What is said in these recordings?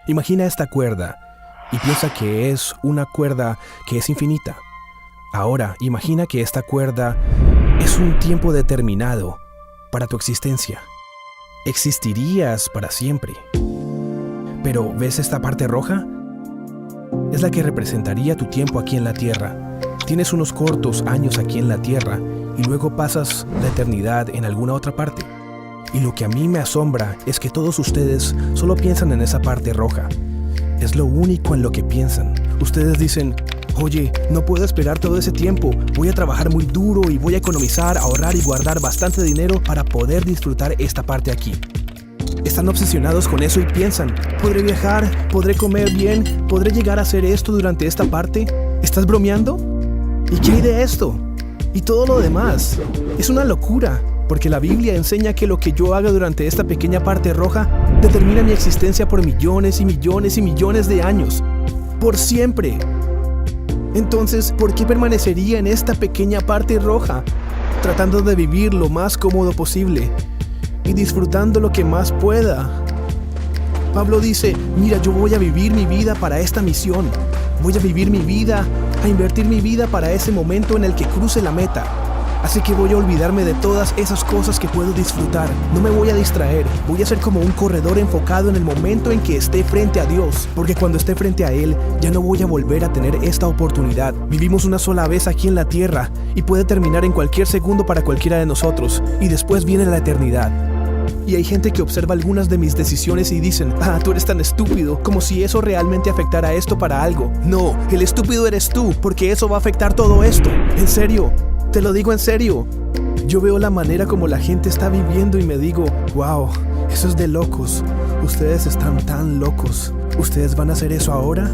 Imagina esta cuerda y piensa que es una cuerda que es infinita. Ahora, imagina que esta cuerda es un tiempo determinado para tu existencia. Existirías para siempre. Pero, ¿ves esta parte roja? Es la que representaría tu tiempo aquí en la Tierra. Tienes unos cortos años aquí en la Tierra y luego pasas la eternidad en alguna otra parte. Y lo que a mí me asombra es que todos ustedes solo piensan en esa parte roja. Es lo único en lo que piensan. Ustedes dicen, oye, no puedo esperar todo ese tiempo. Voy a trabajar muy duro y voy a economizar, ahorrar y guardar bastante dinero para poder disfrutar esta parte aquí. Están obsesionados con eso y piensan, ¿podré viajar? ¿Podré comer bien? ¿Podré llegar a hacer esto durante esta parte? ¿Estás bromeando? ¿Y qué hay de esto? Y todo lo demás. Es una locura. Porque la Biblia enseña que lo que yo haga durante esta pequeña parte roja determina mi existencia por millones y millones y millones de años. Por siempre. Entonces, ¿por qué permanecería en esta pequeña parte roja? Tratando de vivir lo más cómodo posible y disfrutando lo que más pueda. Pablo dice, mira, yo voy a vivir mi vida para esta misión. Voy a vivir mi vida, a invertir mi vida para ese momento en el que cruce la meta. Así que voy a olvidarme de todas esas cosas que puedo disfrutar. No me voy a distraer. Voy a ser como un corredor enfocado en el momento en que esté frente a Dios. Porque cuando esté frente a Él, ya no voy a volver a tener esta oportunidad. Vivimos una sola vez aquí en la tierra y puede terminar en cualquier segundo para cualquiera de nosotros. Y después viene la eternidad. Y hay gente que observa algunas de mis decisiones y dicen, tú eres tan estúpido, como si eso realmente afectara esto para algo. No, el estúpido eres tú, porque eso va a afectar todo esto. En serio. Te lo digo en serio. Yo veo la manera como la gente está viviendo y me digo, wow, eso es de locos. Ustedes están tan locos. ¿Ustedes van a hacer eso ahora?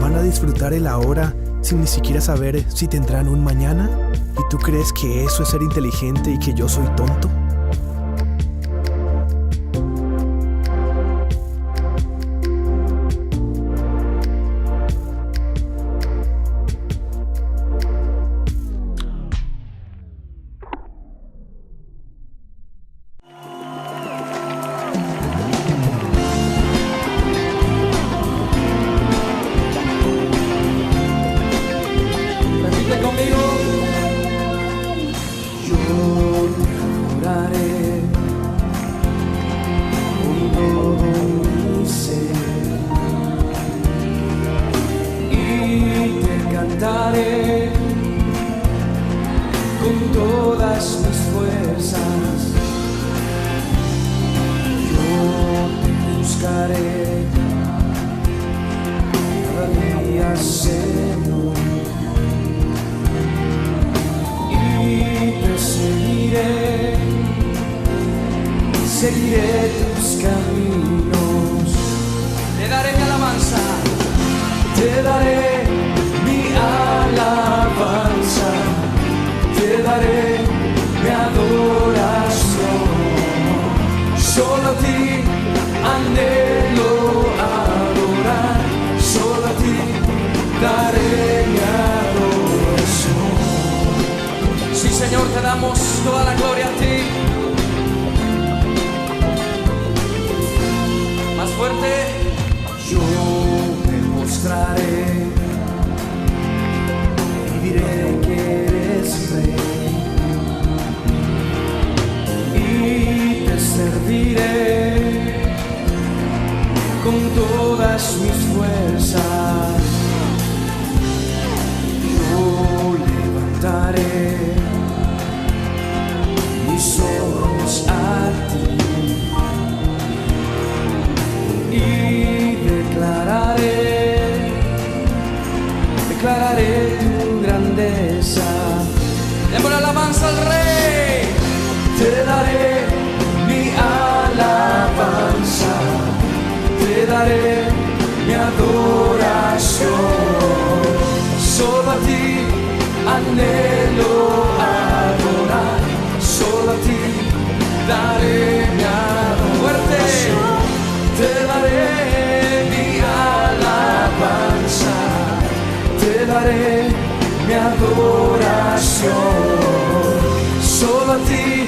¿Van a disfrutar el ahora sin ni siquiera saber si tendrán un mañana? ¿Y tú crees que eso es ser inteligente y que yo soy tonto? Cantaré con todas mis fuerzas, yo te buscaré cada día, Señor, y te seguiré, seguiré tus caminos, te daré mi alabanza, te daré alabanza, te daré mi adoración. Solo a ti anhelo adorar, solo a ti daré mi adoración. Sí, Señor, te damos toda la gloria a ti. todas mis fuerzas. Yo levantaré mis ojos a ti y declararé tu grandeza. Démosle alabanza al Rey. Te daré mi alabanza, te daré mi adoración. Solo a ti anhelo adorar, solo a ti daré mi adoración. Te daré mi alabanza, te daré mi adoración. Solo a ti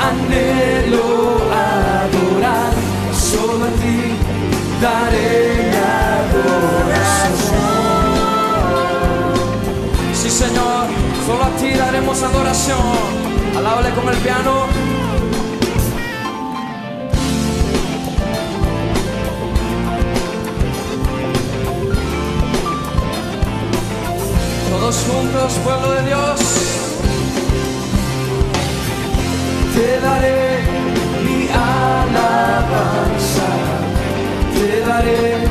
anhelo adorar, solo a ti daré mi adoración. Sí, Señor, solo a ti daremos adoración. Alábale con el piano. Todos juntos, pueblo de Dios. Te daré mi alabanza, te daré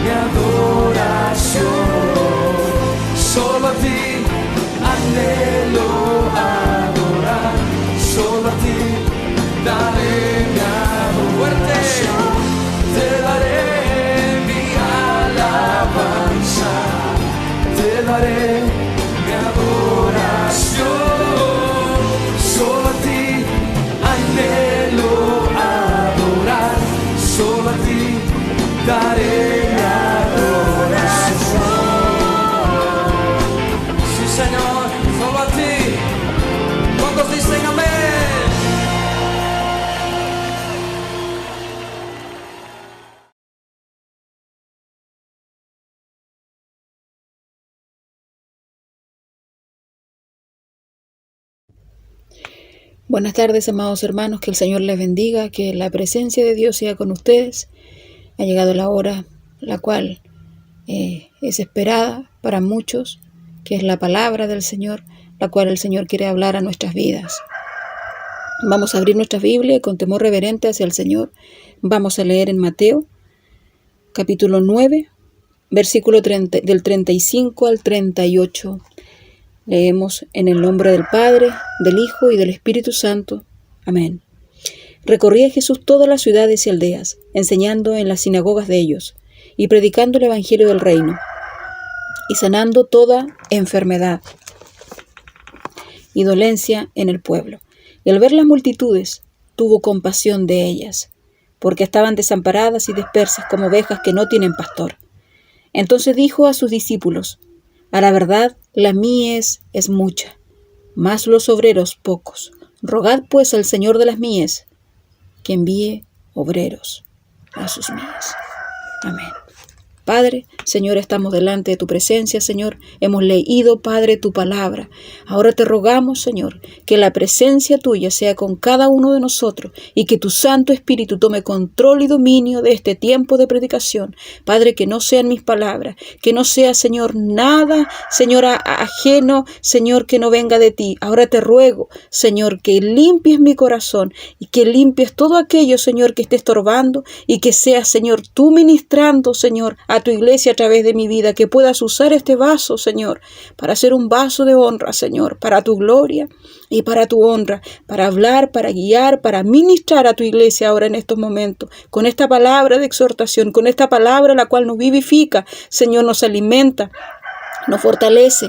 mi adoración. Solo a ti anhelo adorar, solo a ti daré mi adoración. Te daré mi alabanza, te daré mi adoración. Solo a ti anhelo adorar, solo a ti daré mi adoración. Sí, Señor, solo a ti. ¿Cuántos dicen amén? Buenas tardes, amados hermanos, que el Señor les bendiga, que la presencia de Dios sea con ustedes. Ha llegado la hora, la cual es esperada para muchos, que es la palabra del Señor, la cual el Señor quiere hablar a nuestras vidas. Vamos a abrir nuestra Biblia y con temor reverente hacia el Señor vamos a leer en Mateo, capítulo 9, versículo del 35 al 38. Leemos en el nombre del Padre, del Hijo y del Espíritu Santo. Amén. Recorría Jesús todas las ciudades y aldeas, enseñando en las sinagogas de ellos, y predicando el Evangelio del reino, y sanando toda enfermedad y dolencia en el pueblo. Y al ver las multitudes, tuvo compasión de ellas, porque estaban desamparadas y dispersas como ovejas que no tienen pastor. Entonces dijo a sus discípulos: a la verdad, la mies es mucha, mas los obreros pocos. Rogad pues al Señor de las mies que envíe obreros a sus mies. Amén. Padre, Señor, estamos delante de tu presencia, Señor. Hemos leído, Padre, tu palabra. Ahora te rogamos, Señor, que la presencia tuya sea con cada uno de nosotros y que tu Santo Espíritu tome control y dominio de este tiempo de predicación. Padre, que no sean mis palabras, que no sea, Señor, nada, Señor, ajeno, Señor, que no venga de ti. Ahora te ruego, Señor, que limpies mi corazón y que limpies todo aquello, Señor, que esté estorbando y que seas, Señor, tú ministrando, Señor, a tu iglesia a través de mi vida, que puedas usar este vaso, Señor, para ser un vaso de honra, Señor, para tu gloria y para tu honra, para hablar, para guiar, para ministrar a tu iglesia ahora en estos momentos, con esta palabra de exhortación, con esta palabra la cual nos vivifica, Señor, nos alimenta, nos fortalece,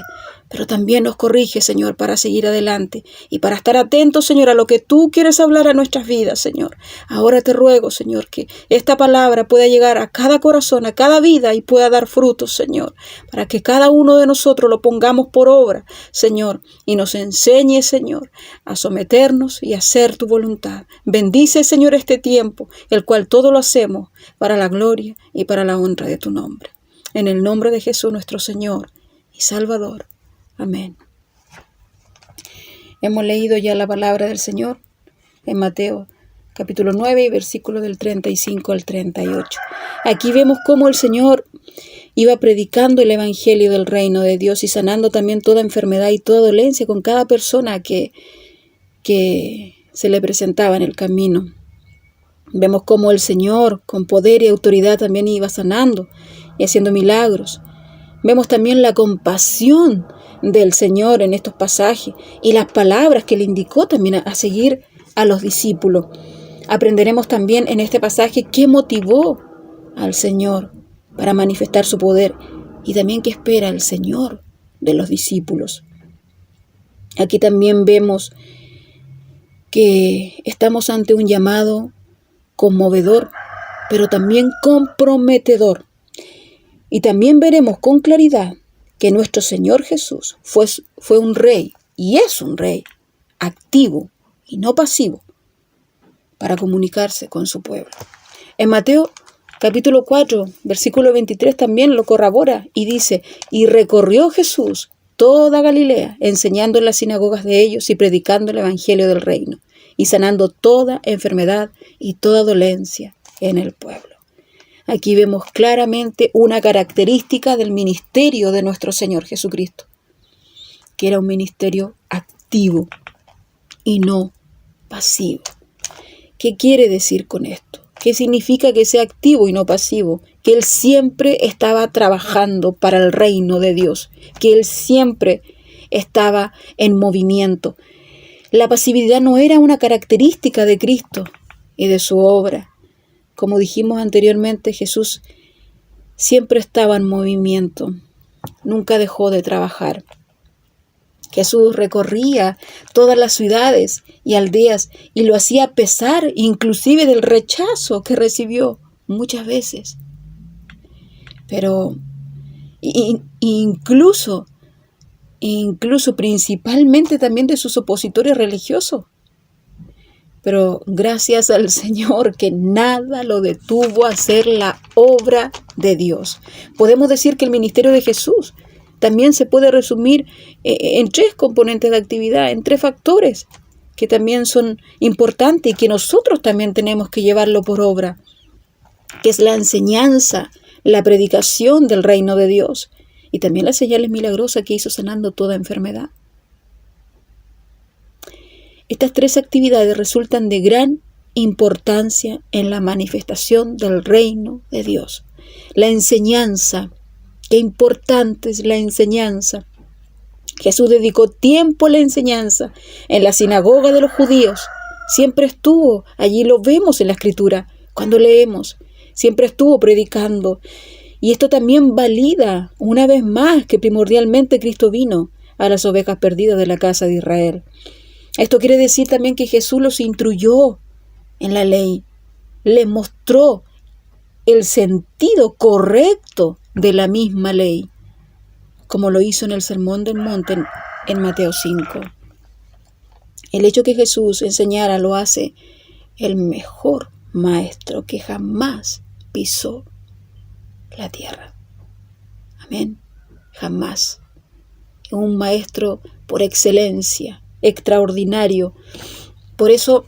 pero también nos corrige, Señor, para seguir adelante y para estar atentos, Señor, a lo que tú quieres hablar a nuestras vidas, Señor. Ahora te ruego, Señor, que esta palabra pueda llegar a cada corazón, a cada vida y pueda dar frutos, Señor, para que cada uno de nosotros lo pongamos por obra, Señor, y nos enseñe, Señor, a someternos y a hacer tu voluntad. Bendice, Señor, este tiempo, el cual todo lo hacemos para la gloria y para la honra de tu nombre. En el nombre de Jesús, nuestro Señor y Salvador. Amén. Hemos leído ya la palabra del Señor en Mateo capítulo 9, versículos del 35 al 38. Aquí vemos cómo el Señor iba predicando el evangelio del reino de Dios y sanando también toda enfermedad y toda dolencia con cada persona que se le presentaba en el camino. Vemos cómo el Señor, con poder y autoridad, también iba sanando y haciendo milagros. Vemos también la compasión del Señor en estos pasajes y las palabras que le indicó también a seguir a los discípulos. Aprenderemos también en este pasaje qué motivó al Señor para manifestar su poder y también qué espera el Señor de los discípulos. Aquí también vemos que estamos ante un llamado conmovedor, pero también comprometedor. Y también veremos con claridad que nuestro Señor Jesús fue un rey, y es un rey, activo y no pasivo, para comunicarse con su pueblo. En Mateo capítulo 4, versículo 23 también lo corrobora y dice: y recorrió Jesús toda Galilea, enseñando en las sinagogas de ellos y predicando el evangelio del reino, y sanando toda enfermedad y toda dolencia en el pueblo. Aquí vemos claramente una característica del ministerio de nuestro Señor Jesucristo, que era un ministerio activo y no pasivo. ¿Qué quiere decir con esto? ¿Qué significa que sea activo y no pasivo? Que Él siempre estaba trabajando para el reino de Dios, que Él siempre estaba en movimiento. La pasividad no era una característica de Cristo y de su obra. Como dijimos anteriormente, Jesús siempre estaba en movimiento, nunca dejó de trabajar. Jesús recorría todas las ciudades y aldeas y lo hacía a pesar inclusive del rechazo que recibió muchas veces. Pero incluso principalmente también de sus opositores religiosos. Pero gracias al Señor que nada lo detuvo a hacer la obra de Dios. Podemos decir que el ministerio de Jesús también se puede resumir en 3 componentes de actividad, en 3 factores que también son importantes y que nosotros también tenemos que llevarlo por obra, que es la enseñanza, la predicación del reino de Dios y también las señales milagrosas que hizo sanando toda enfermedad. Estas 3 actividades resultan de gran importancia en la manifestación del reino de Dios. La enseñanza, qué importante es la enseñanza. Jesús dedicó tiempo a la enseñanza en la sinagoga de los judíos. Siempre estuvo, allí lo vemos en la Escritura, cuando leemos, siempre estuvo predicando. Y esto también valida una vez más que primordialmente Cristo vino a las ovejas perdidas de la casa de Israel. Esto quiere decir también que Jesús los instruyó en la ley, les mostró el sentido correcto de la misma ley, como lo hizo en el Sermón del Monte en Mateo 5. El hecho que Jesús enseñara lo hace el mejor maestro que jamás pisó la tierra. Amén. Jamás. Un maestro por excelencia, extraordinario. Por eso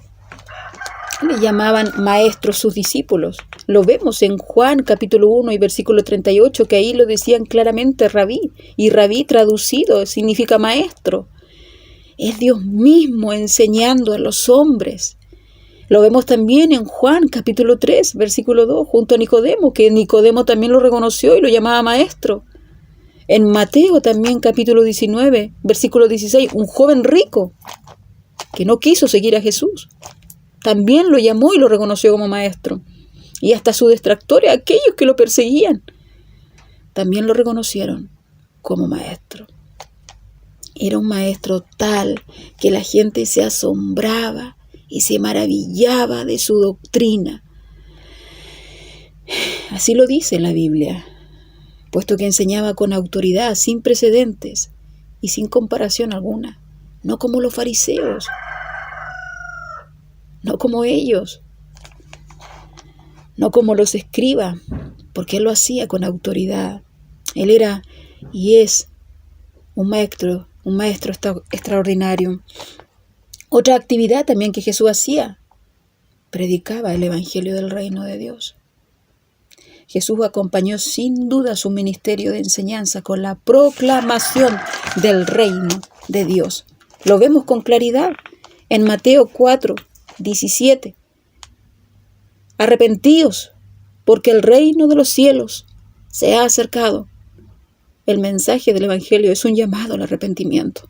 le llamaban maestros sus discípulos. Lo vemos en Juan capítulo 1 y versículo 38, que ahí lo decían claramente rabí. Y rabí traducido significa maestro. Es Dios mismo enseñando a los hombres. Lo vemos también en Juan capítulo 3, versículo 2, junto a Nicodemo, que Nicodemo también lo reconoció y lo llamaba maestro. En Mateo también capítulo 19, versículo 16, un joven rico que no quiso seguir a Jesús, también lo llamó y lo reconoció como maestro. Y hasta sus detractores, aquellos que lo perseguían, también lo reconocieron como maestro. Era un maestro tal que la gente se asombraba y se maravillaba de su doctrina. Así lo dice la Biblia, puesto que enseñaba con autoridad, sin precedentes y sin comparación alguna, no como los fariseos, no como ellos, no como los escribas, porque él lo hacía con autoridad. Él era y es un maestro extraordinario. Otra actividad también que Jesús hacía predicaba el Evangelio del reino de Dios. Jesús acompañó sin duda su ministerio de enseñanza con la proclamación del reino de Dios. Lo vemos con claridad en Mateo 4:17. Arrepentíos, porque el reino de los cielos se ha acercado. El mensaje del Evangelio es un llamado al arrepentimiento.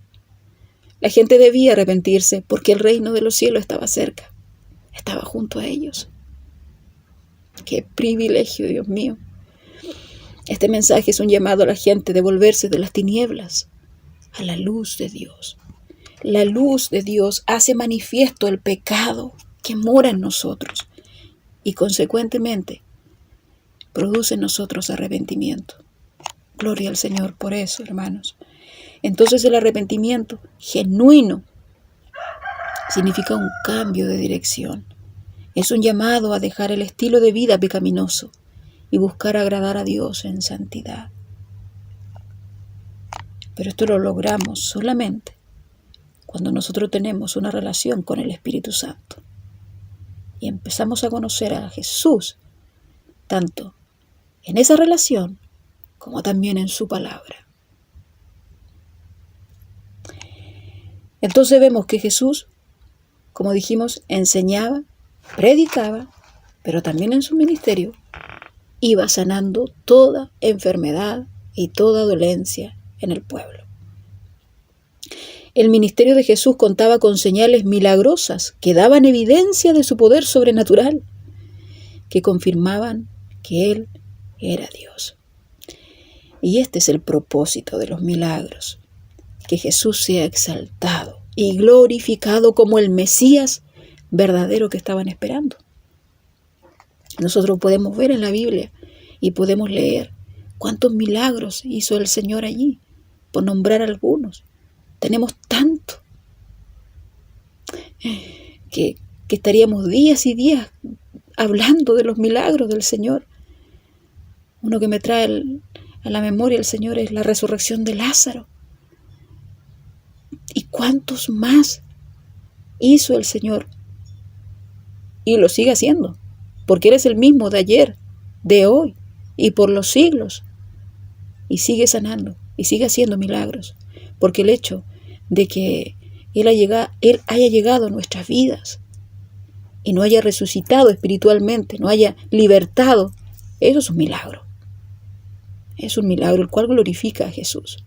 La gente debía arrepentirse porque el reino de los cielos estaba cerca, estaba junto a ellos. ¡Qué privilegio, Dios mío! Este mensaje es un llamado a la gente de volverse de las tinieblas a la luz de Dios. La luz de Dios hace manifiesto el pecado que mora en nosotros y consecuentemente produce en nosotros arrepentimiento. Gloria al Señor por eso, hermanos. Entonces el arrepentimiento genuino significa un cambio de dirección. Es un llamado a dejar el estilo de vida pecaminoso y buscar agradar a Dios en santidad. Pero esto lo logramos solamente cuando nosotros tenemos una relación con el Espíritu Santo y empezamos a conocer a Jesús, tanto en esa relación como también en su palabra. Entonces vemos que Jesús, como dijimos, enseñaba, predicaba, pero también en su ministerio iba sanando toda enfermedad y toda dolencia en el pueblo. El ministerio de Jesús contaba con señales milagrosas que daban evidencia de su poder sobrenatural, que confirmaban que Él era Dios. Y este es el propósito de los milagros, que Jesús sea exaltado y glorificado como el Mesías verdadero que estaban esperando. Nosotros podemos ver en la Biblia y podemos leer cuántos milagros hizo el Señor allí, por nombrar algunos. Tenemos tanto que estaríamos días y días hablando de los milagros del Señor. Uno que me trae a la memoria el Señor es la resurrección de Lázaro. ¿Y cuántos más hizo el Señor? Y lo sigue haciendo, porque Él es el mismo de ayer, de hoy y por los siglos. Y sigue sanando y sigue haciendo milagros, porque el hecho de que Él haya llegado a nuestras vidas y no haya resucitado espiritualmente, no haya libertado, eso es un milagro. Es un milagro el cual glorifica a Jesús.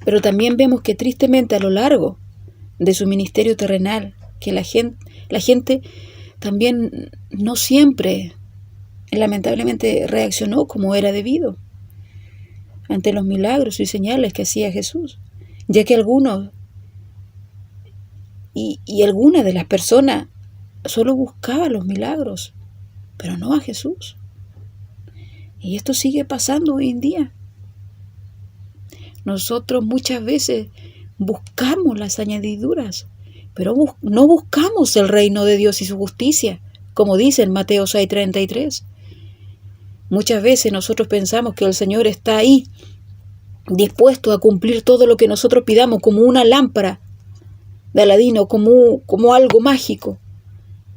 Pero también vemos que tristemente a lo largo de su ministerio terrenal, que la gente también no siempre, lamentablemente, reaccionó como era debido ante los milagros y señales que hacía Jesús, ya que algunos y algunas de las personas solo buscaban los milagros, pero no a Jesús. Y esto sigue pasando hoy en día. Nosotros muchas veces buscamos las añadiduras, pero no buscamos el reino de Dios y su justicia, como dice en Mateo 6:33. Muchas veces nosotros pensamos que el Señor está ahí, dispuesto a cumplir todo lo que nosotros pidamos, como una lámpara de Aladino, como algo mágico.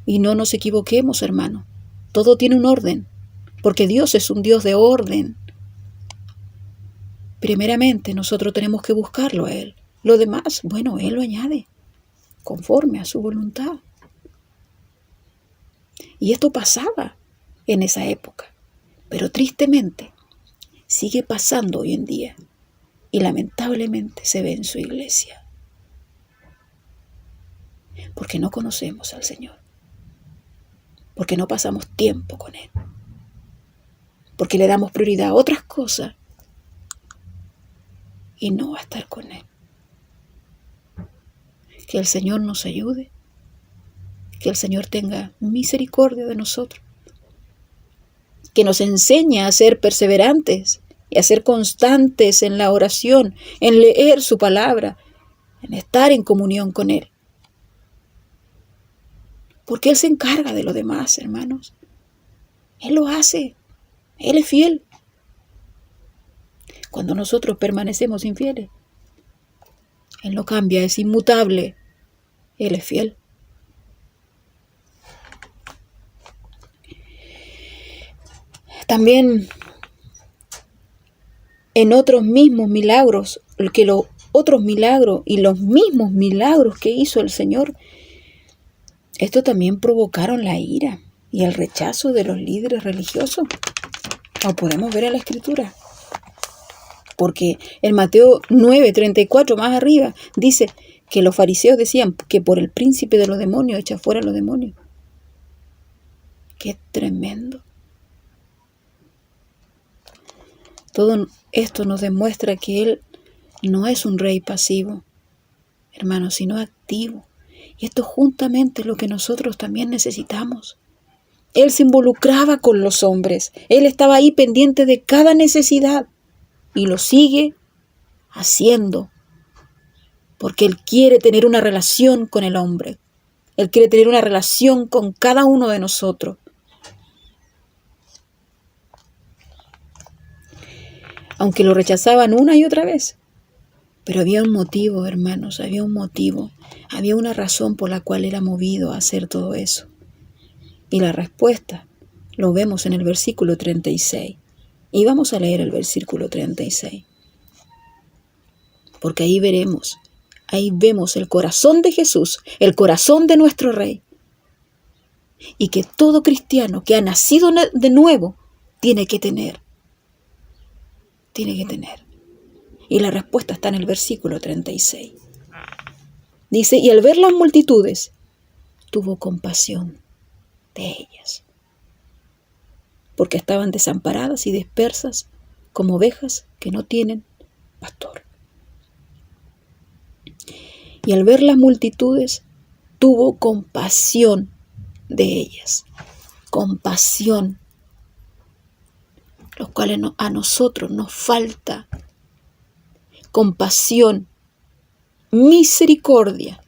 Y no nos equivoquemos, hermano. Todo tiene un orden, porque Dios es un Dios de orden. Primeramente, nosotros tenemos que buscarlo a Él. Lo demás, bueno, Él lo añade, conforme a su voluntad. Y esto pasaba en esa época, pero tristemente sigue pasando hoy en día y lamentablemente se ve en su iglesia. Porque no conocemos al Señor, porque no pasamos tiempo con Él, porque le damos prioridad a otras cosas y no a estar con Él. Que el Señor nos ayude, que el Señor tenga misericordia de nosotros, que nos enseñe a ser perseverantes y a ser constantes en la oración, en leer su palabra, en estar en comunión con Él. Porque Él se encarga de lo demás, hermanos. Él lo hace. Él es fiel. Cuando nosotros permanecemos infieles, Él no cambia, es inmutable. Él es fiel. También en otros mismos milagros, otros milagros y los mismos milagros que hizo el Señor, esto también provocaron la ira y el rechazo de los líderes religiosos. Lo podemos ver en la Escritura. Porque en Mateo 9:34 más arriba dice que los fariseos decían que por el príncipe de los demonios echa fuera a los demonios. ¡Qué tremendo! Todo esto nos demuestra que Él no es un rey pasivo, hermanos, sino activo. Y esto juntamente es lo que nosotros también necesitamos. Él se involucraba con los hombres. Él estaba ahí pendiente de cada necesidad. Y lo sigue haciendo. Porque Él quiere tener una relación con el hombre. Él quiere tener una relación con cada uno de nosotros. Aunque lo rechazaban una y otra vez. Pero había un motivo, hermanos, había un motivo. Había una razón por la cual era movido a hacer todo eso. Y la respuesta lo vemos en el versículo 36. Y vamos a leer el versículo 36. Porque ahí vemos el corazón de Jesús, el corazón de nuestro Rey. Y que todo cristiano que ha nacido de nuevo tiene que tener. Y la respuesta está en el versículo 36. Dice, y al ver las multitudes, tuvo compasión de ellas, porque estaban desamparadas y dispersas como ovejas que no tienen pastor. Y al ver las multitudes, tuvo compasión de ellas. Compasión, los cuales a nosotros nos falta. Compasión, misericordia.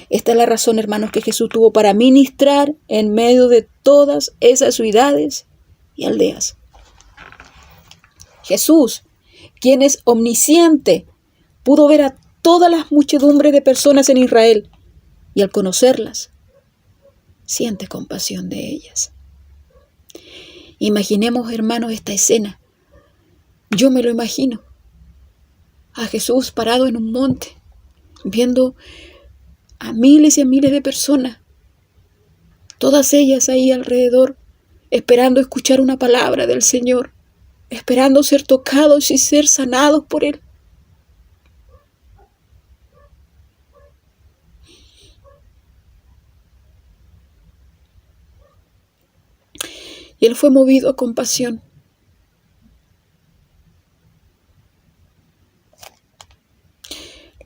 Esta es la razón, hermanos, que Jesús tuvo para ministrar en medio de todas esas ciudades y aldeas. Jesús, quien es omnisciente, pudo ver a todas las muchedumbres de personas en Israel y al conocerlas, siente compasión de ellas. Imaginemos, hermanos, esta escena. Yo me lo imagino. A Jesús parado en un monte, viendo a miles y a miles de personas, todas ellas ahí alrededor, esperando escuchar una palabra del Señor, esperando ser tocados y ser sanados por Él. Y Él fue movido a compasión.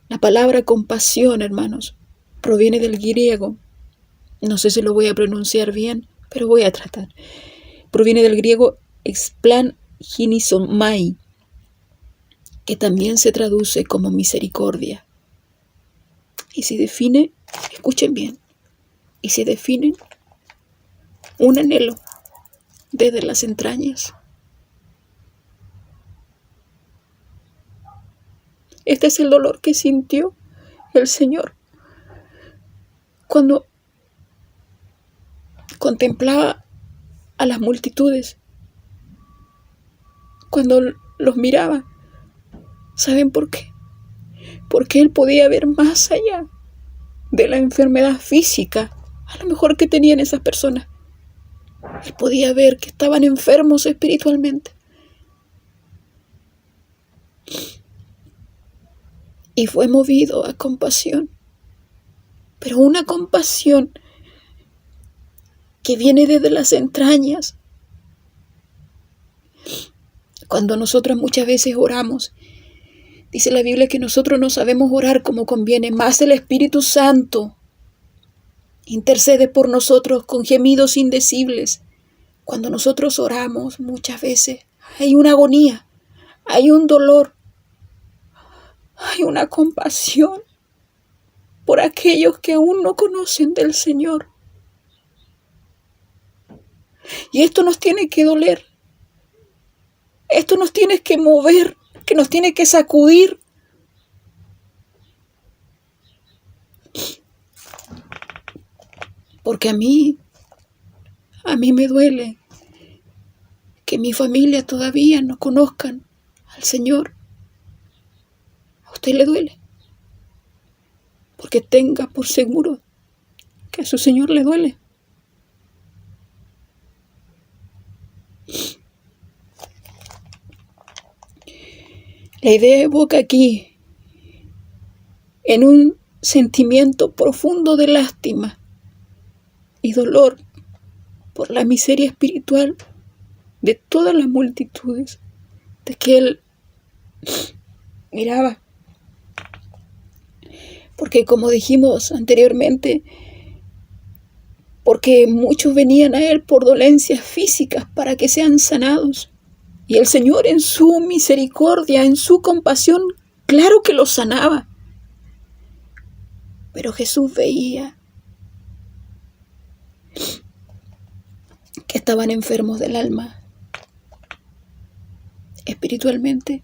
La palabra compasión, hermanos, proviene del griego. No sé si lo voy a pronunciar bien, pero voy a tratar. Proviene del griego explanginisomai, que también se traduce como misericordia. Y se define, escuchen bien, y se define un anhelo desde las entrañas. Este es el dolor que sintió el Señor cuando contemplaba a las multitudes, cuando los miraba. ¿Saben por qué? Porque Él podía ver más allá de la enfermedad física, a lo mejor que tenían esas personas. Él podía ver que estaban enfermos espiritualmente. Y fue movido a compasión, pero una compasión que viene desde las entrañas. Cuando nosotros muchas veces oramos, dice la Biblia que nosotros no sabemos orar como conviene, más el Espíritu Santo intercede por nosotros con gemidos indecibles. Cuando nosotros oramos, muchas veces hay una agonía, hay un dolor, hay una compasión por aquellos que aún no conocen del Señor. Y esto nos tiene que doler. Esto nos tiene que mover, que nos tiene que sacudir. Porque a mí me duele que mi familia todavía no conozcan al Señor. ¿A usted le duele? Porque tenga por seguro que a su Señor le duele. La idea evoca aquí en un sentimiento profundo de lástima y dolor por la miseria espiritual de todas las multitudes de que él miraba. Porque como dijimos anteriormente, porque muchos venían a él por dolencias físicas para que sean sanados. Y el Señor en su misericordia, en su compasión, claro que los sanaba. Pero Jesús veía que estaban enfermos del alma, espiritualmente.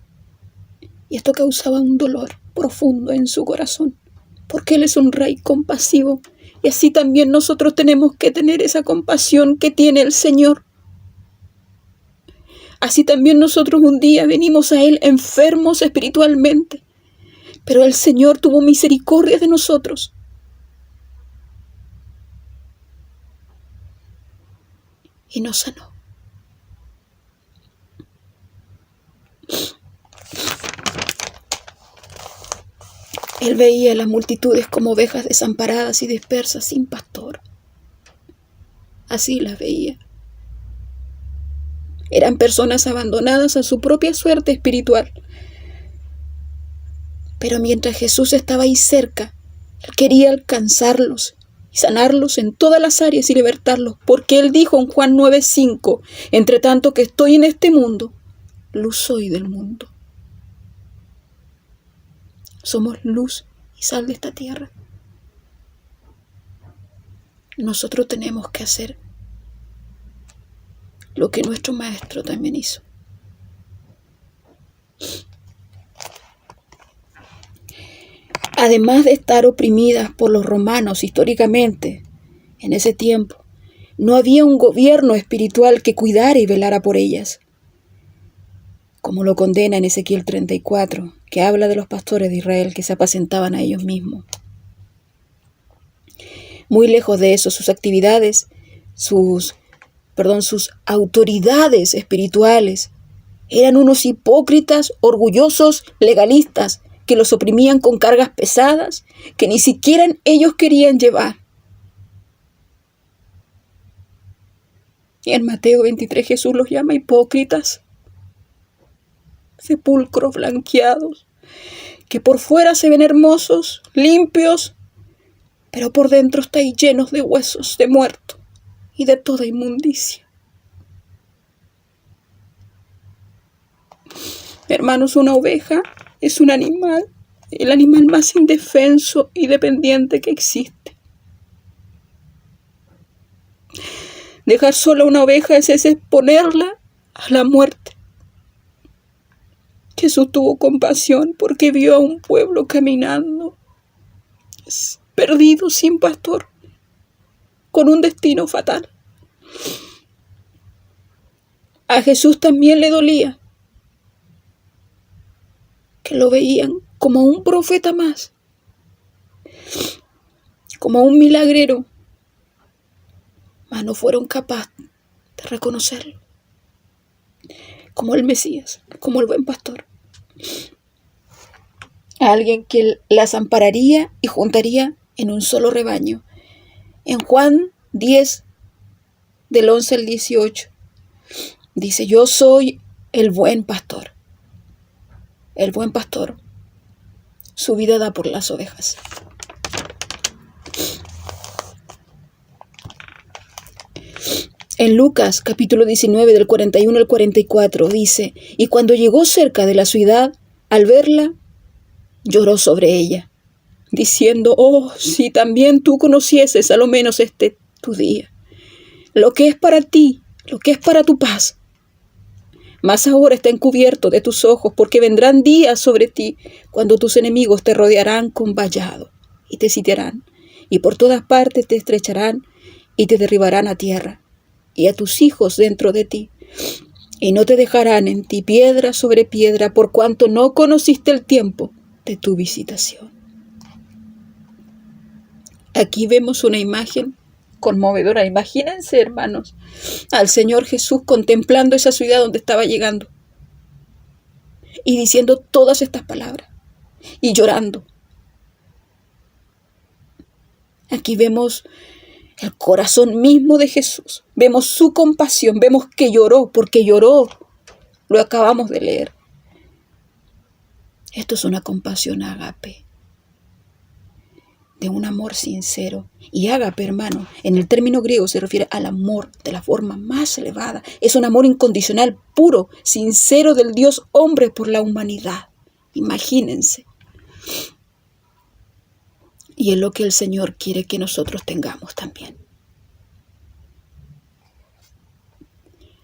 Y esto causaba un dolor profundo en su corazón, porque Él es un Rey compasivo. Y así también nosotros tenemos que tener esa compasión que tiene el Señor. Así también nosotros un día venimos a Él enfermos espiritualmente, pero el Señor tuvo misericordia de nosotros. Y nos sanó. Él veía a las multitudes como ovejas desamparadas y dispersas sin pastor. Así las veía. Eran personas abandonadas a su propia suerte espiritual. Pero mientras Jesús estaba ahí cerca, Él quería alcanzarlos y sanarlos en todas las áreas y libertarlos, porque Él dijo en Juan 9:5, entre tanto que estoy en este mundo, luz soy del mundo. Somos luz y sal de esta tierra. Nosotros tenemos que hacer lo que nuestro Maestro también hizo. Además de estar oprimidas por los romanos históricamente, en ese tiempo, no había un gobierno espiritual que cuidara y velara por ellas, como lo condena en Ezequiel 34, que habla de los pastores de Israel que se apacentaban a ellos mismos. Muy lejos de eso, sus actividades, sus autoridades espirituales eran unos hipócritas, orgullosos, legalistas, que los oprimían con cargas pesadas que ni siquiera ellos querían llevar. Y en Mateo 23 Jesús los llama hipócritas, sepulcros blanqueados, que por fuera se ven hermosos, limpios, pero por dentro están llenos de huesos de muerto y de toda inmundicia. Hermanos, una oveja es un animal, el animal más indefenso y dependiente que existe. Dejar sola una oveja es exponerla a la muerte. Jesús tuvo compasión porque vio a un pueblo caminando, perdido, sin pastor, con un destino fatal. A Jesús también le dolía que lo veían como un profeta más, como un milagrero, mas no fueron capaces de reconocerlo como el Mesías, como el buen pastor. A alguien que las ampararía y juntaría en un solo rebaño. En Juan 10, del 11 al 18, dice: yo soy el buen pastor. El buen pastor su vida da por las ovejas. En Lucas capítulo 19 del 41 al 44 dice: y cuando llegó cerca de la ciudad, al verla, lloró sobre ella, diciendo: oh, si también tú conocieses a lo menos este tu día, lo que es para ti, lo que es para tu paz. Mas ahora está encubierto de tus ojos, porque vendrán días sobre ti cuando tus enemigos te rodearán con vallado y te sitiarán, y por todas partes te estrecharán y te derribarán a tierra, y a tus hijos dentro de ti, y no te dejarán en ti piedra sobre piedra, por cuanto no conociste el tiempo de tu visitación. Aquí vemos una imagen conmovedora. Imagínense, hermanos, al Señor Jesús contemplando esa ciudad donde estaba llegando y diciendo todas estas palabras y llorando. Aquí vemos el corazón mismo de Jesús. Vemos su compasión. Vemos que lloró, porque lloró. Lo acabamos de leer. Esto es una compasión ágape, de un amor sincero. Y ágape, hermano, en el término griego se refiere al amor de la forma más elevada. Es un amor incondicional, puro, sincero del Dios hombre por la humanidad. Imagínense. Y es lo que el Señor quiere que nosotros tengamos también.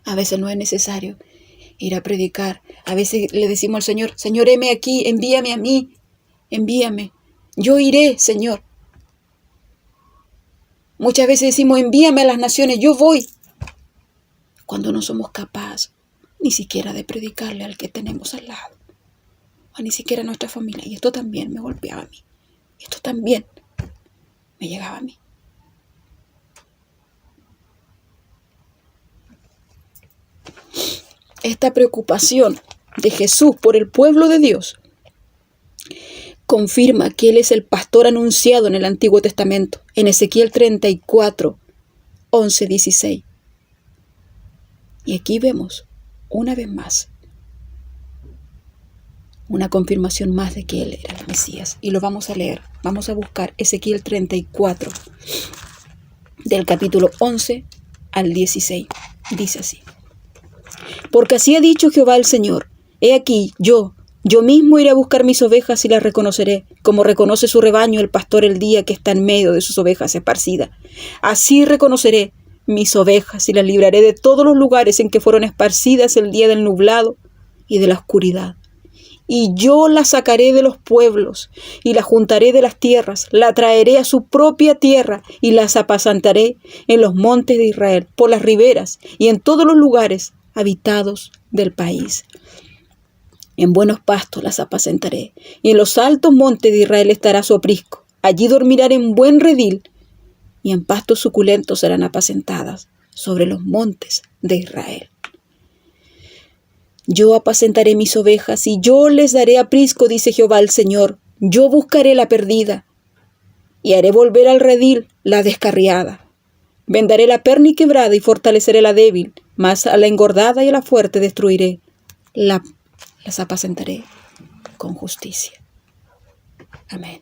A veces no es necesario ir a predicar. A veces le decimos al Señor, Señor, heme aquí, envíame a mí, envíame. Yo iré, Señor. Muchas veces decimos, envíame a las naciones, yo voy. Cuando no somos capaces ni siquiera de predicarle al que tenemos al lado, o ni siquiera a nuestra familia. Y esto también me golpeaba a mí. Esto también me llegaba a mí. Esta preocupación de Jesús por el pueblo de Dios confirma que Él es el pastor anunciado en el Antiguo Testamento, en Ezequiel 34, 11, 16. Y aquí vemos, una vez más, una confirmación más de que Él era el Mesías. Y lo vamos a leer. Vamos a buscar Ezequiel 34, del capítulo 11 al 16. Dice así. Porque así ha dicho Jehová el Señor. He aquí, yo mismo iré a buscar mis ovejas y las reconoceré, como reconoce su rebaño el pastor el día que está en medio de sus ovejas esparcidas. Así reconoceré mis ovejas y las libraré de todos los lugares en que fueron esparcidas el día del nublado y de la oscuridad. Y yo la sacaré de los pueblos, y la juntaré de las tierras, la traeré a su propia tierra, y las apacentaré en los montes de Israel, por las riberas, y en todos los lugares habitados del país. En buenos pastos las apacentaré, y en los altos montes de Israel estará su aprisco. Allí dormirán en buen redil, y en pastos suculentos serán apacentadas sobre los montes de Israel. Yo apacentaré mis ovejas y yo les daré aprisco, dice Jehová el Señor. Yo buscaré la perdida y haré volver al redil la descarriada. Vendaré la perna y quebrada y fortaleceré la débil, mas a la engordada y a la fuerte destruiré. Las apacentaré con justicia. Amén.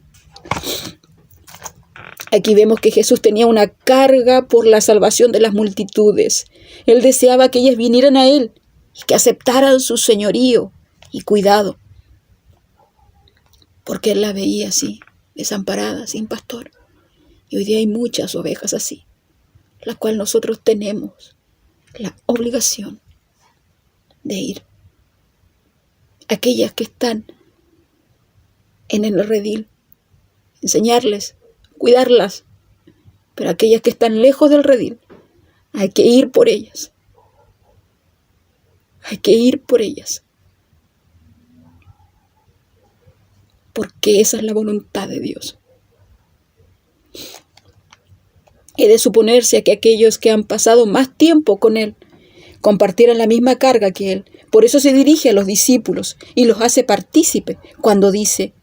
Aquí vemos que Jesús tenía una carga por la salvación de las multitudes. Él deseaba que ellas vinieran a Él y que aceptaran su señorío y cuidado, porque Él la veía así, desamparada, sin pastor. Y hoy día hay muchas ovejas así, las cuales nosotros tenemos la obligación de ir. Aquellas que están en el redil, enseñarles, cuidarlas, pero aquellas que están lejos del redil, hay que ir por ellas. Hay que ir por ellas, porque esa es la voluntad de Dios. He de suponerse que aquellos que han pasado más tiempo con Él compartieran la misma carga que Él. Por eso se dirige a los discípulos y los hace partícipe cuando dice: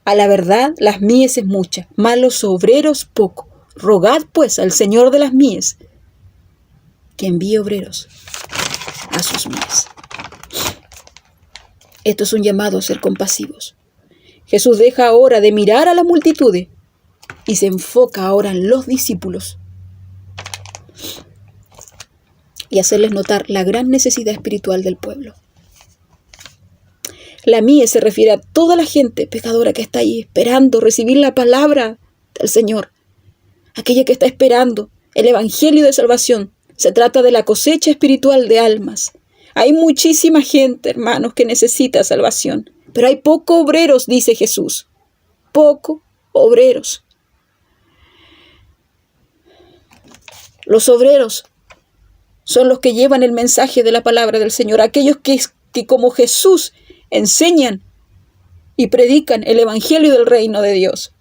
a la verdad las mies es mucha, mas los obreros poco. Rogad pues al Señor de las mies que envíe obreros a sus mies. Esto es un llamado a ser compasivos. Jesús deja ahora de mirar a la multitud y se enfoca ahora en los discípulos y hacerles notar la gran necesidad espiritual del pueblo. La mies se refiere a toda la gente pecadora que está ahí esperando recibir la palabra del Señor, aquella que está esperando el evangelio de salvación. Se trata de la cosecha espiritual de almas. Hay muchísima gente, hermanos, que necesita salvación, pero hay pocos obreros, dice Jesús. Pocos obreros. Los obreros son los que llevan el mensaje de la palabra del Señor, aquellos que como Jesús enseñan y predican el evangelio del reino de Dios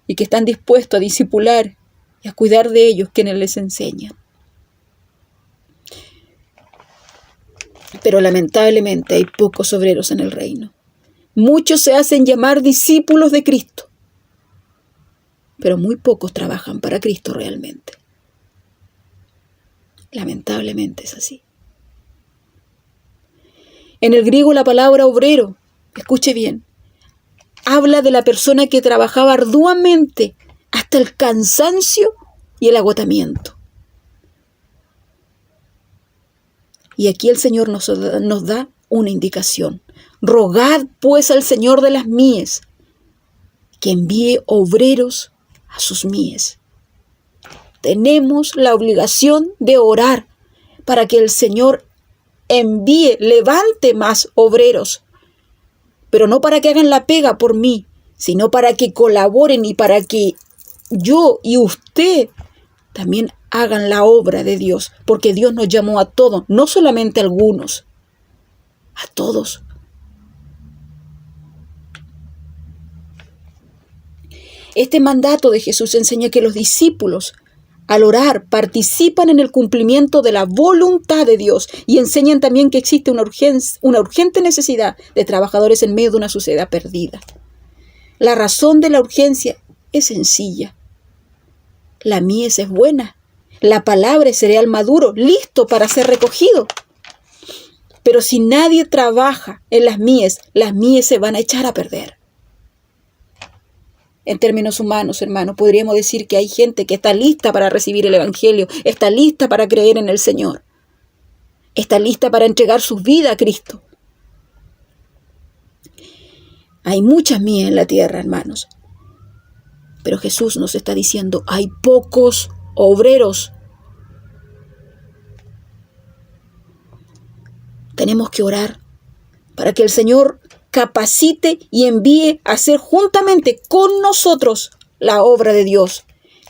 y que están dispuestos a discipular y a cuidar de ellos quienes les enseñan. Pero lamentablemente hay pocos obreros en el reino. Muchos se hacen llamar discípulos de Cristo, pero muy pocos trabajan para Cristo realmente. Lamentablemente es así. En el griego la palabra obrero, escuche bien, habla de la persona que trabajaba arduamente hasta el cansancio y el agotamiento. Y aquí el Señor nos da una indicación. Rogad pues al Señor de las mies que envíe obreros a sus mies. Tenemos la obligación de orar para que el Señor envíe, levante más obreros, pero no para que hagan la pega por mí, sino para que colaboren y para que yo y usted también hagan la obra de Dios, porque Dios nos llamó a todos, no solamente a algunos, a todos. Este mandato de Jesús enseña que los discípulos, al orar, participan en el cumplimiento de la voluntad de Dios y enseñan también que existe una urgente necesidad de trabajadores en medio de una sociedad perdida. La razón de la urgencia es sencilla. La mies es buena, la palabra es cereal maduro, listo para ser recogido. Pero si nadie trabaja en las mies se van a echar a perder. En términos humanos, hermanos, podríamos decir que hay gente que está lista para recibir el Evangelio, está lista para creer en el Señor, está lista para entregar su vida a Cristo. Hay muchas mies en la tierra, hermanos, pero Jesús nos está diciendo, hay pocos obreros. Tenemos que orar para que el Señor capacite y envíe a hacer juntamente con nosotros la obra de Dios.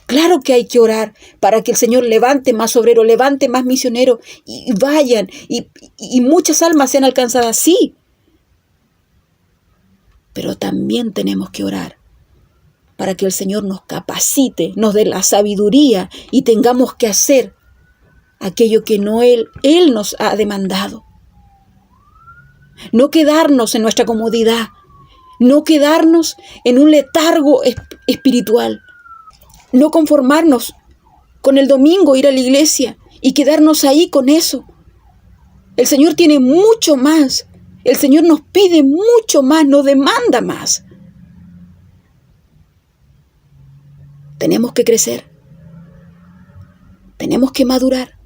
Claro que hay que orar para que el Señor levante más obreros, levante más misioneros y vayan y muchas almas sean alcanzadas, sí. Pero también tenemos que orar para que el Señor nos capacite, nos dé la sabiduría y tengamos que hacer aquello que no Él nos ha demandado. No quedarnos en nuestra comodidad, no quedarnos en un letargo espiritual, no conformarnos con el domingo ir a la iglesia y quedarnos ahí con eso. El Señor tiene mucho más, el Señor nos pide mucho más, nos demanda más. Tenemos que crecer, tenemos que madurar.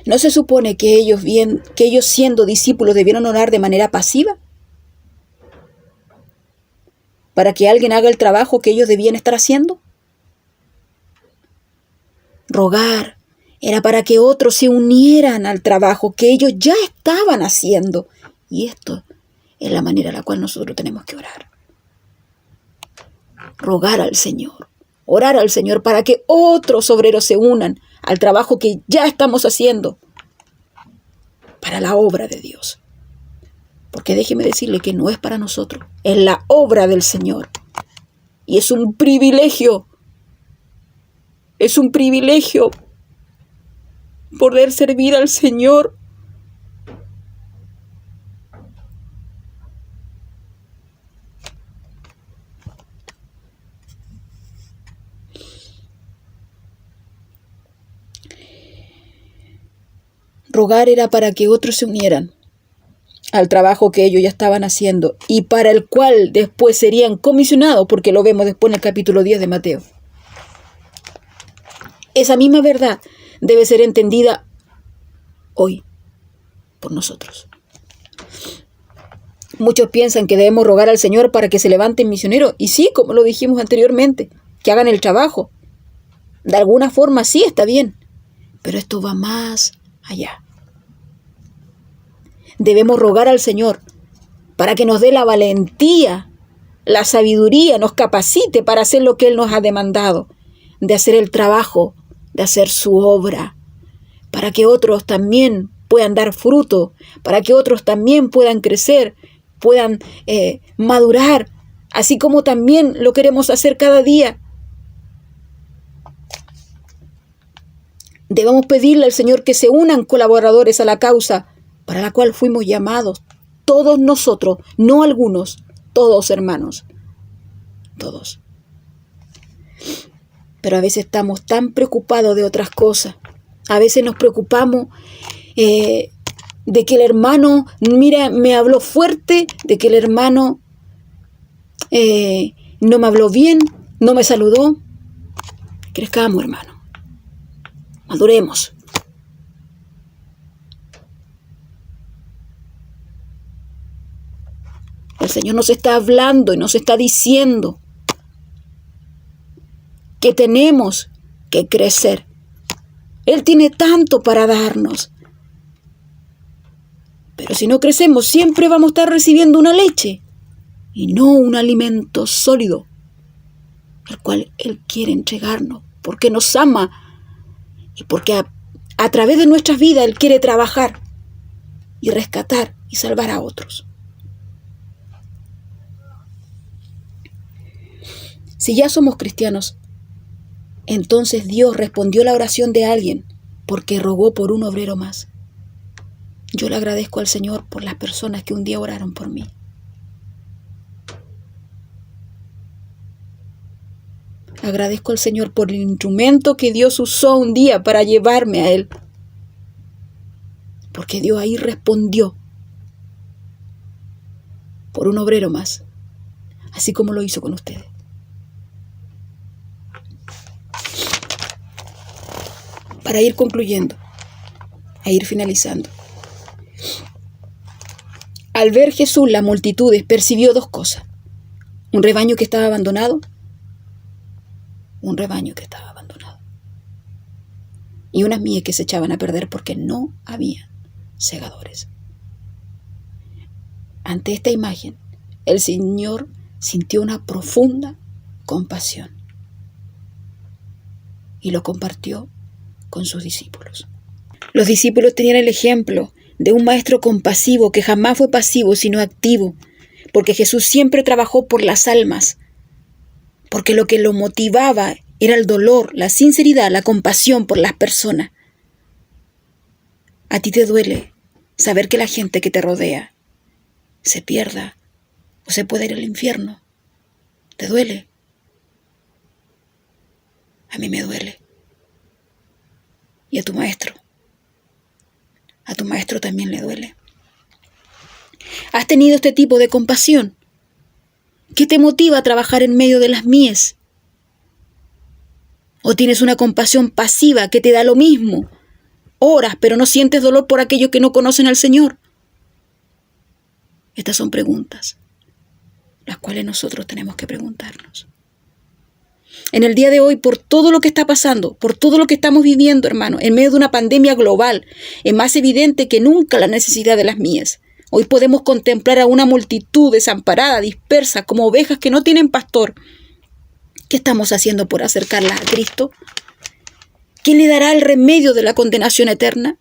¿No se supone que ellos siendo discípulos debieron orar de manera pasiva? ¿Para que alguien haga el trabajo que ellos debían estar haciendo? Rogar era para que otros se unieran al trabajo que ellos ya estaban haciendo. Y esto es la manera en la cual nosotros tenemos que orar. Rogar al Señor, orar al Señor para que otros obreros se unan al trabajo que ya estamos haciendo para la obra de Dios. Porque déjeme decirle que no es para nosotros, es la obra del Señor. Y es un privilegio poder servir al Señor. Rogar era para que otros se unieran al trabajo que ellos ya estaban haciendo y para el cual después serían comisionados, porque lo vemos después en el capítulo 10 de Mateo. Esa misma verdad debe ser entendida hoy por nosotros. Muchos piensan que debemos rogar al Señor para que se levanten misioneros, y sí, como lo dijimos anteriormente, que hagan el trabajo. De alguna forma sí está bien, pero esto va más allá. Debemos rogar al Señor para que nos dé la valentía, la sabiduría, nos capacite para hacer lo que Él nos ha demandado, de hacer el trabajo, de hacer su obra, para que otros también puedan dar fruto, para que otros también puedan crecer, puedan madurar, así como también lo queremos hacer cada día. Debemos pedirle al Señor que se unan colaboradores a la causa para la cual fuimos llamados, todos nosotros, no algunos, todos hermanos, todos. Pero a veces estamos tan preocupados de otras cosas. A veces nos preocupamos de que el hermano, mira, me habló fuerte, de que el hermano no me habló bien, no me saludó. Crezcamos, hermano. Maduremos. El Señor nos está hablando y nos está diciendo que tenemos que crecer. Él tiene tanto para darnos. Pero si no crecemos, siempre vamos a estar recibiendo una leche y no un alimento sólido, el cual Él quiere entregarnos, porque nos ama y porque a través de nuestras vidas Él quiere trabajar y rescatar y salvar a otros. Si ya somos cristianos, entonces Dios respondió la oración de alguien porque rogó por un obrero más. Yo le agradezco al Señor por las personas que un día oraron por mí. Agradezco al Señor por el instrumento que Dios usó un día para llevarme a Él. Porque Dios ahí respondió por un obrero más, así como lo hizo con ustedes. Para ir concluyendo, a ir finalizando. Al ver Jesús las multitudes, percibió dos cosas. Un rebaño que estaba abandonado. Un rebaño que estaba abandonado. Y unas mies que se echaban a perder porque no había segadores. Ante esta imagen, el Señor sintió una profunda compasión y lo compartió con sus discípulos. Los discípulos tenían el ejemplo de un maestro compasivo que jamás fue pasivo sino activo, porque Jesús siempre trabajó por las almas, porque lo que lo motivaba era el dolor, la sinceridad, la compasión por las personas. A ti te duele saber que la gente que te rodea se pierda o se puede ir al infierno. ¿Te duele? A mí me duele. Y a tu maestro también le duele. ¿Has tenido este tipo de compasión? ¿Qué te motiva a trabajar en medio de las mies? ¿O tienes una compasión pasiva que te da lo mismo? Oras, pero no sientes dolor por aquellos que no conocen al Señor. Estas son preguntas, las cuales nosotros tenemos que preguntarnos. En el día de hoy, por todo lo que está pasando, por todo lo que estamos viviendo, hermano, en medio de una pandemia global, es más evidente que nunca la necesidad de las mies. Hoy podemos contemplar a una multitud desamparada, dispersa, como ovejas que no tienen pastor. ¿Qué estamos haciendo por acercarlas a Cristo? ¿Quién le dará el remedio de la condenación eterna?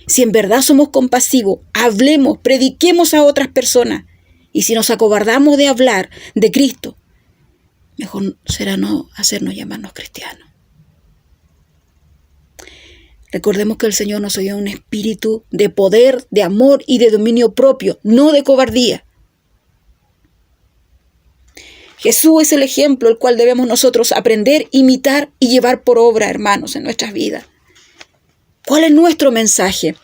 Si en verdad somos compasivos, hablemos, prediquemos a otras personas. Y si nos acobardamos de hablar de Cristo, mejor será no hacernos llamarnos cristianos. Recordemos que el Señor nos dio un espíritu de poder, de amor y de dominio propio, no de cobardía. Jesús es el ejemplo el cual debemos nosotros aprender, imitar y llevar por obra, hermanos, en nuestras vidas. ¿Cuál es nuestro mensaje?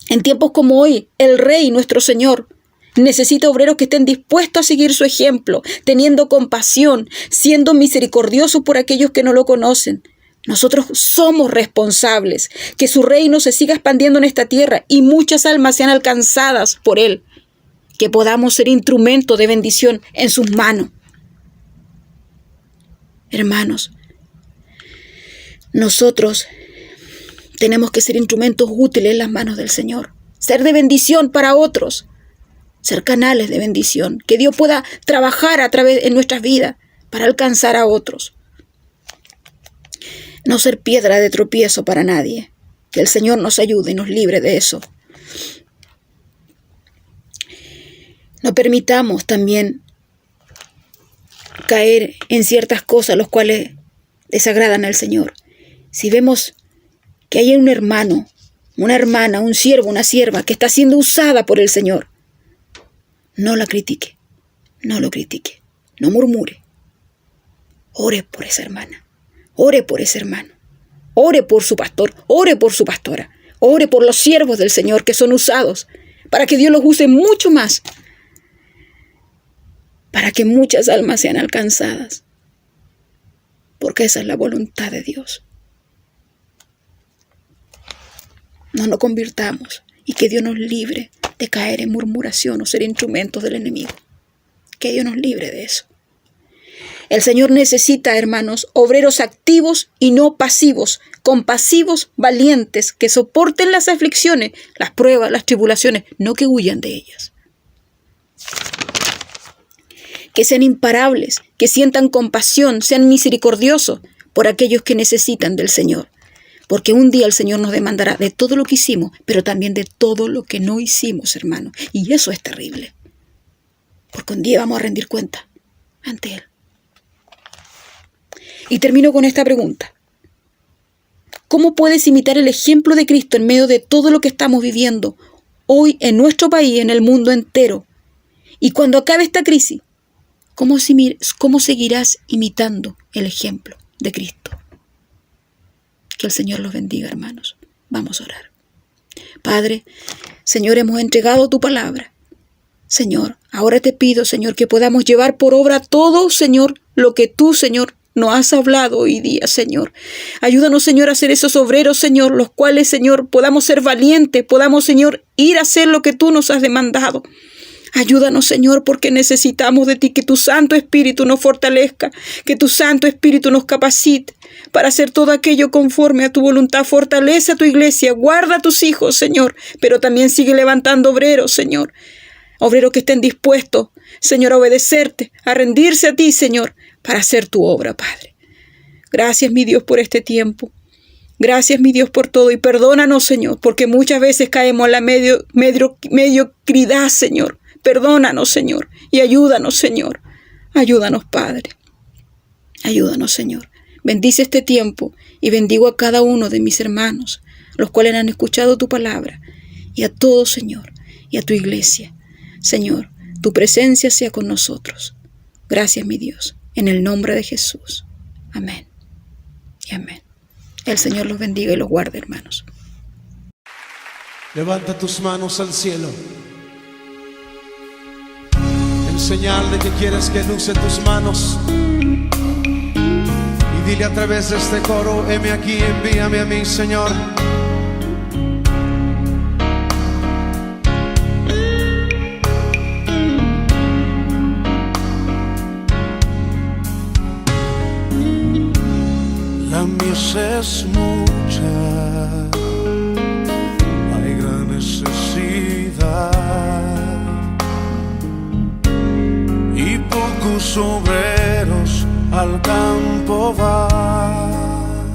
En tiempos como hoy, el Rey, nuestro Señor, necesita obreros que estén dispuestos a seguir su ejemplo, teniendo compasión, siendo misericordiosos por aquellos que no lo conocen. Nosotros somos responsables que su reino se siga expandiendo en esta tierra y muchas almas sean alcanzadas por Él, que podamos ser instrumento de bendición en sus manos. Hermanos, nosotros tenemos que ser instrumentos útiles en las manos del Señor, ser de bendición para otros, ser canales de bendición, que Dios pueda trabajar a través de nuestras vidas para alcanzar a otros. No ser piedra de tropiezo para nadie. Que el Señor nos ayude y nos libre de eso. No permitamos también caer en ciertas cosas los cuales desagradan al Señor. Si vemos que hay un hermano, una hermana, un siervo, una sierva que está siendo usada por el Señor, no la critique, no lo critique, no murmure. Ore por esa hermana, ore por ese hermano, ore por su pastor, ore por su pastora, ore por los siervos del Señor que son usados, para que Dios los use mucho más, para que muchas almas sean alcanzadas, porque esa es la voluntad de Dios. No nos convirtamos y que Dios nos libre de caer en murmuración o ser instrumentos del enemigo. Que Dios nos libre de eso. El Señor necesita, hermanos, obreros activos y no pasivos, compasivos, valientes, que soporten las aflicciones, las pruebas, las tribulaciones, no que huyan de ellas. Que sean imparables, que sientan compasión, sean misericordiosos por aquellos que necesitan del Señor. Porque un día el Señor nos demandará de todo lo que hicimos, pero también de todo lo que no hicimos, hermano. Y eso es terrible. Porque un día vamos a rendir cuenta ante Él. Y termino con esta pregunta. ¿Cómo puedes imitar el ejemplo de Cristo en medio de todo lo que estamos viviendo hoy en nuestro país, en el mundo entero? Y cuando acabe esta crisis, ¿cómo seguirás imitando el ejemplo de Cristo? Que el Señor los bendiga, hermanos. Vamos a orar. Padre, Señor, hemos entregado tu palabra. Señor, ahora te pido, Señor, que podamos llevar por obra todo, Señor, lo que tú, Señor, nos has hablado hoy día, Señor. Ayúdanos, Señor, a ser esos obreros, Señor, los cuales, Señor, podamos ser valientes, podamos, Señor, ir a hacer lo que tú nos has demandado. Ayúdanos, Señor, porque necesitamos de ti, que tu Santo Espíritu nos fortalezca, que tu Santo Espíritu nos capacite para hacer todo aquello conforme a tu voluntad. Fortalece a tu iglesia, guarda a tus hijos, Señor, pero también sigue levantando obreros, Señor. Obreros que estén dispuestos, Señor, a obedecerte, a rendirse a ti, Señor, para hacer tu obra, Padre. Gracias, mi Dios, por este tiempo. Gracias, mi Dios, por todo. Y perdónanos, Señor, porque muchas veces caemos en la mediocridad, Señor. Perdónanos, Señor, y ayúdanos, Señor. Ayúdanos, Padre. Ayúdanos, Señor. Bendice este tiempo y bendigo a cada uno de mis hermanos, los cuales han escuchado tu palabra, y a todos, Señor, y a tu iglesia. Señor, tu presencia sea con nosotros. Gracias, mi Dios, en el nombre de Jesús. Amén y amén. El Señor los bendiga y los guarde, hermanos. Levanta tus manos al cielo, en señal de que quieres que luce tus manos, y dile a través de este coro: heme aquí, envíame a mí, Señor. La mies es mucha, hay gran necesidad, y pocos obreros al campo van.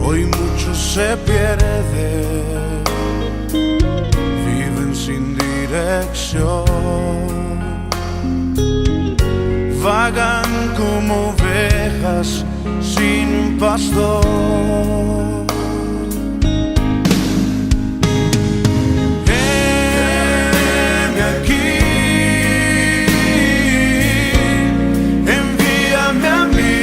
Hoy muchos se pierden, viven sin dirección, vagan como ovejas sin pastor. Heme aquí, envíame a mí.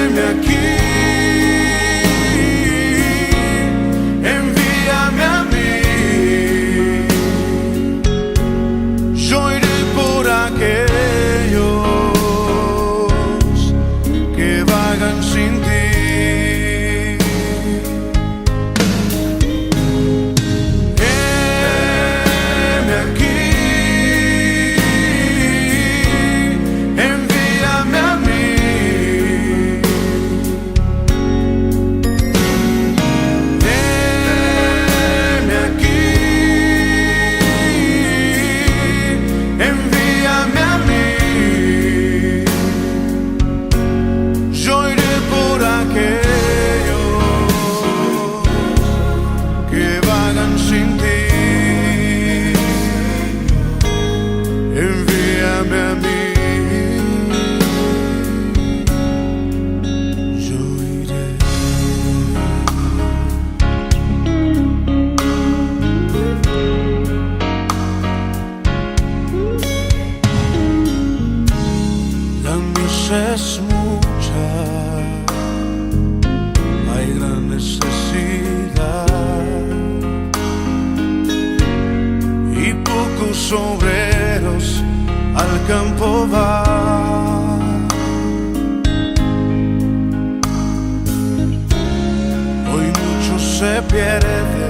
Heme aquí, envíame a mí. Yo iré por aquellos es mucha, hay gran necesidad y pocos obreros al campo van. Hoy muchos se pierden